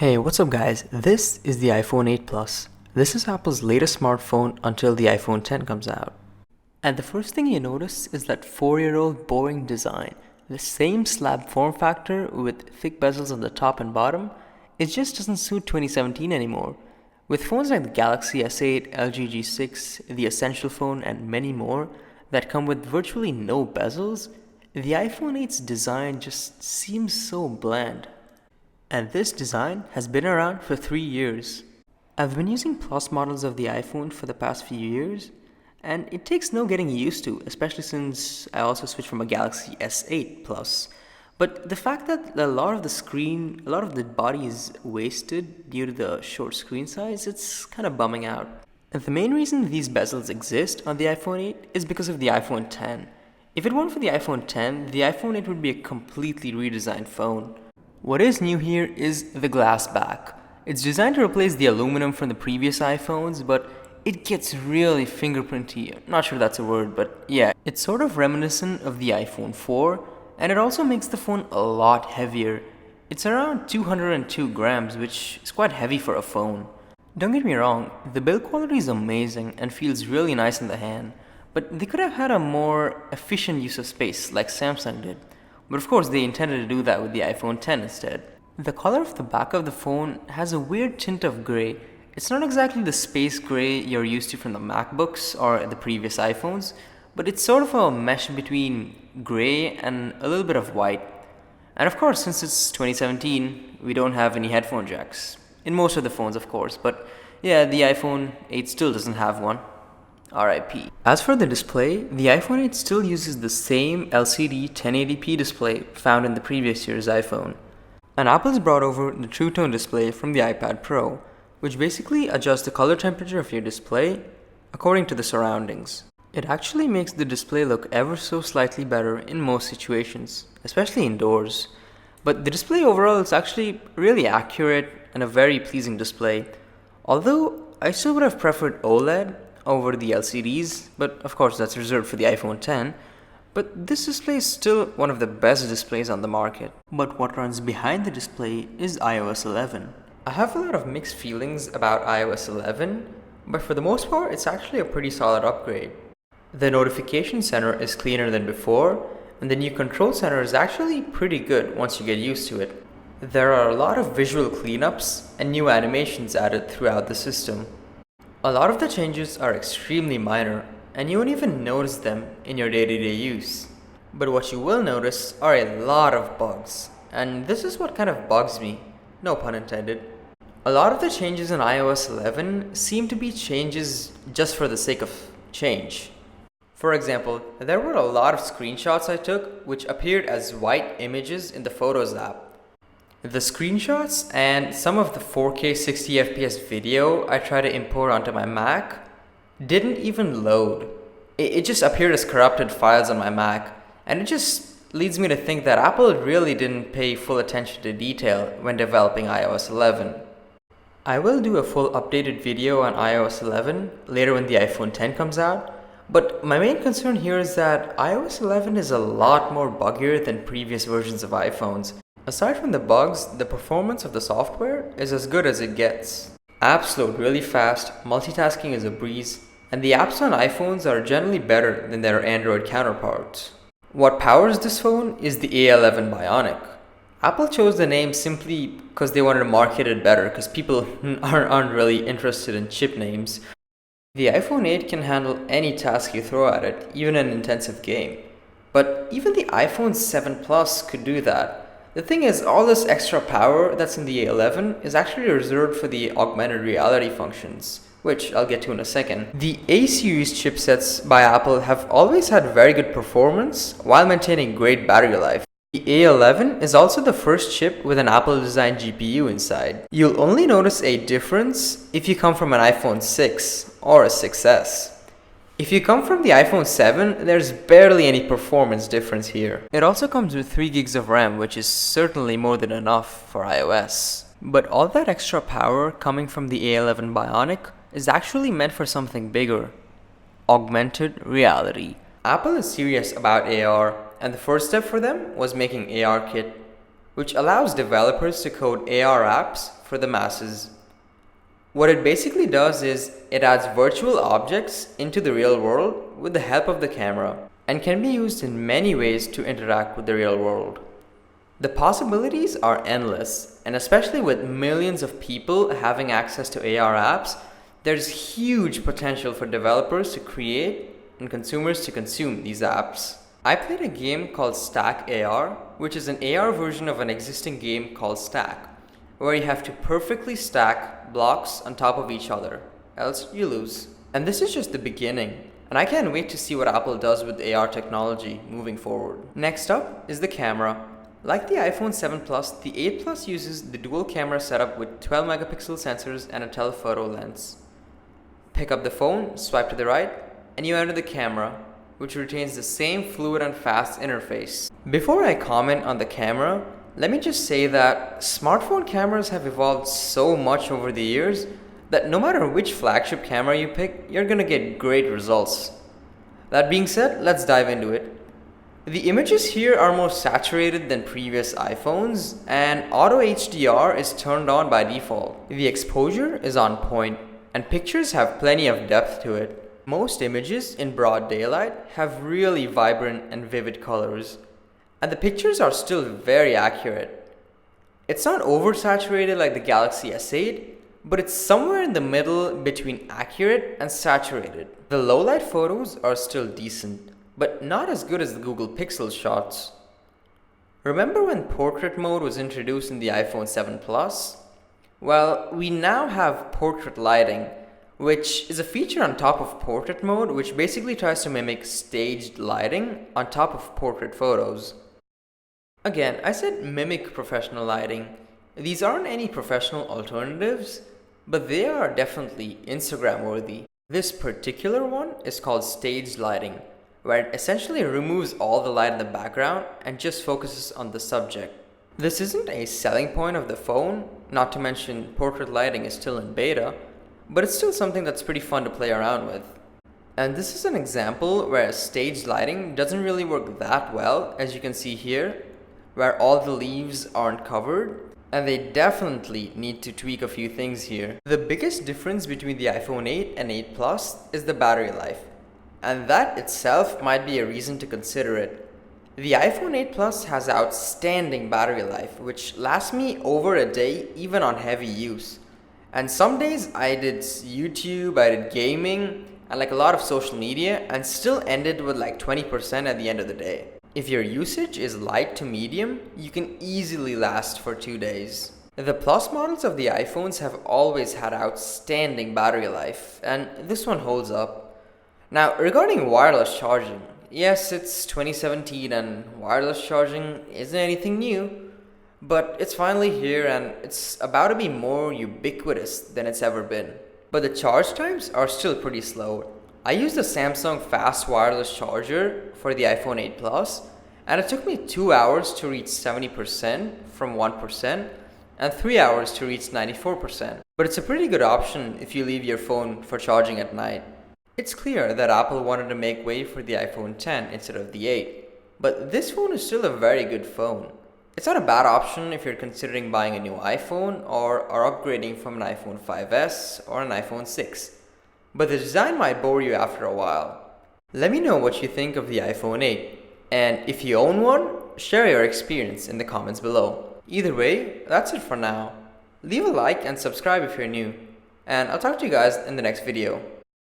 Hey, what's up guys? This is the iPhone 8 Plus. This is Apple's latest smartphone until the iPhone 10 comes out. And the first thing you notice is that 4-year-old boring design. The same slab form factor with thick bezels on the top and bottom, it just doesn't suit 2017 anymore. With phones like the Galaxy S8, LG G6, the Essential phone, and many more that come with virtually no bezels, the iPhone 8's design just seems so bland. And this design has been around for 3 years. I've been using Plus models of the iPhone for the past few years, and it takes no getting used to, especially since I also switched from a Galaxy S8 Plus. But the fact that a lot of the body is wasted due to the short screen size, it's kind of bumming out. And the main reason these bezels exist on the iPhone 8 is because of the iPhone 10. If it weren't for the iPhone 10, the iPhone 8 would be a completely redesigned phone. What is new here is the glass back. It's designed to replace the aluminum from the previous iPhones, but it gets really fingerprinty. I'm not sure that's a word, but yeah. It's sort of reminiscent of the iPhone 4, and it also makes the phone a lot heavier. It's around 202 grams, which is quite heavy for a phone. Don't get me wrong, the build quality is amazing and feels really nice in the hand, but they could have had a more efficient use of space like Samsung did. But of course, they intended to do that with the iPhone 10 instead. The color of the back of the phone has a weird tint of gray. It's not exactly the space gray you're used to from the MacBooks or the previous iPhones, but it's sort of a mesh between gray and a little bit of white. And of course, since it's 2017, we don't have any headphone jacks. In most of the phones, of course, but yeah, the iPhone 8 still doesn't have one. RIP. As for the display, the iPhone 8 still uses the same LCD 1080p display found in the previous year's iPhone. And Apple's brought over the True Tone display from the iPad Pro, which basically adjusts the color temperature of your display according to the surroundings. It actually makes the display look ever so slightly better in most situations, especially indoors. But the display overall is actually really accurate and a very pleasing display, although I still would have preferred OLED over the LCDs, but of course that's reserved for the iPhone 10. But this display is still one of the best displays on the market. But what runs behind the display is iOS 11. I have a lot of mixed feelings about iOS 11, but for the most part it's actually a pretty solid upgrade. The notification center is cleaner than before, and the new control center is actually pretty good once you get used to it. There are a lot of visual cleanups and new animations added throughout the system. A lot of the changes are extremely minor, and you won't even notice them in your day-to-day use. But what you will notice are a lot of bugs, and this is what kind of bugs me, no pun intended. A lot of the changes in iOS 11 seem to be changes just for the sake of change. For example, there were a lot of screenshots I took which appeared as white images in the Photos app. The screenshots and some of the 4K 60fps video I tried to import onto my Mac didn't even load. It just appeared as corrupted files on my Mac, and it just leads me to think that Apple really didn't pay full attention to detail when developing iOS 11. I will do a full updated video on iOS 11 later when the iPhone 10 comes out, but my main concern here is that iOS 11 is a lot more buggier than previous versions of iPhones. Aside from the bugs, the performance of the software is as good as it gets. Apps load really fast, multitasking is a breeze, and the apps on iPhones are generally better than their Android counterparts. What powers this phone is the A11 Bionic. Apple chose the name simply because they wanted to market it better, because people aren't really interested in chip names. The iPhone 8 can handle any task you throw at it, even an intensive game. But even the iPhone 7 Plus could do that. The thing is, all this extra power that's in the A11 is actually reserved for the augmented reality functions, which I'll get to in a second. The A-series chipsets by Apple have always had very good performance while maintaining great battery life. The A11 is also the first chip with an Apple-designed GPU inside. You'll only notice a difference if you come from an iPhone 6 or a 6S. If you come from the iPhone 7, there's barely any performance difference here. It also comes with 3 gigs of RAM, which is certainly more than enough for iOS. But all that extra power coming from the A11 Bionic is actually meant for something bigger: augmented reality. Apple is serious about AR, and the first step for them was making ARKit. which allows developers to code AR apps for the masses. What it basically does is it adds virtual objects into the real world with the help of the camera and can be used in many ways to interact with the real world. The possibilities are endless, and especially with millions of people having access to AR apps, there's huge potential for developers to create and consumers to consume these apps. I played a game called Stack AR, which is an AR version of an existing game called Stack, where you have to perfectly stack blocks on top of each other, else you lose. And this is just the beginning, and I can't wait to see what Apple does with AR technology moving forward. Next up is the camera. Like the iPhone 7 Plus, the 8 Plus uses the dual camera setup with 12 megapixel sensors and a telephoto lens. Pick up the phone, swipe to the right, and you enter the camera, which retains the same fluid and fast interface. Before I comment on the camera, let me just say that smartphone cameras have evolved so much over the years that no matter which flagship camera you pick, you're gonna get great results. That being said, let's dive into it. The images here are more saturated than previous iPhones, and Auto HDR is turned on by default. The exposure is on point, and pictures have plenty of depth to it. Most images in broad daylight have really vibrant and vivid colors, and the pictures are still very accurate. It's not oversaturated like the Galaxy S8, but it's somewhere in the middle between accurate and saturated. The low-light photos are still decent, but not as good as the Google Pixel shots. Remember when portrait mode was introduced in the iPhone 7 Plus? Well, we now have portrait lighting, which is a feature on top of portrait mode, which basically tries to mimic staged lighting on top of portrait photos. Again, I said mimic professional lighting. These aren't any professional alternatives, but they are definitely Instagram worthy. This particular one is called staged lighting, where it essentially removes all the light in the background and just focuses on the subject. This isn't a selling point of the phone, not to mention portrait lighting is still in beta, but it's still something that's pretty fun to play around with. And this is an example where staged lighting doesn't really work that well, as you can see here, where all the leaves aren't covered, and they definitely need to tweak a few things here. The biggest difference between the iPhone 8 and 8 Plus is the battery life, and that itself might be a reason to consider it. The iPhone 8 Plus has outstanding battery life, which lasts me over a day even on heavy use. And some days I did YouTube, I did gaming, and like a lot of social media, and still ended with like 20% at the end of the day. If your usage is light to medium, you can easily last for 2 days. The Plus models of the iPhones have always had outstanding battery life, and this one holds up. Now, regarding wireless charging, yes, it's 2017 and wireless charging isn't anything new, but it's finally here and it's about to be more ubiquitous than it's ever been. But the charge times are still pretty slow. I used the Samsung fast wireless charger for the iPhone 8 Plus, and it took me 2 hours to reach 70% from 1% and 3 hours to reach 94%. But it's a pretty good option if you leave your phone for charging at night. It's clear that Apple wanted to make way for the iPhone 10 instead of the 8, but this phone is still a very good phone. It's not a bad option if you're considering buying a new iPhone or are upgrading from an iPhone 5S or an iPhone 6, but the design might bore you after a while. Let me know what you think of the iPhone 8, and if you own one, share your experience in the comments below. Either way, that's it for now. Leave a like and subscribe if you're new, and I'll talk to you guys in the next video.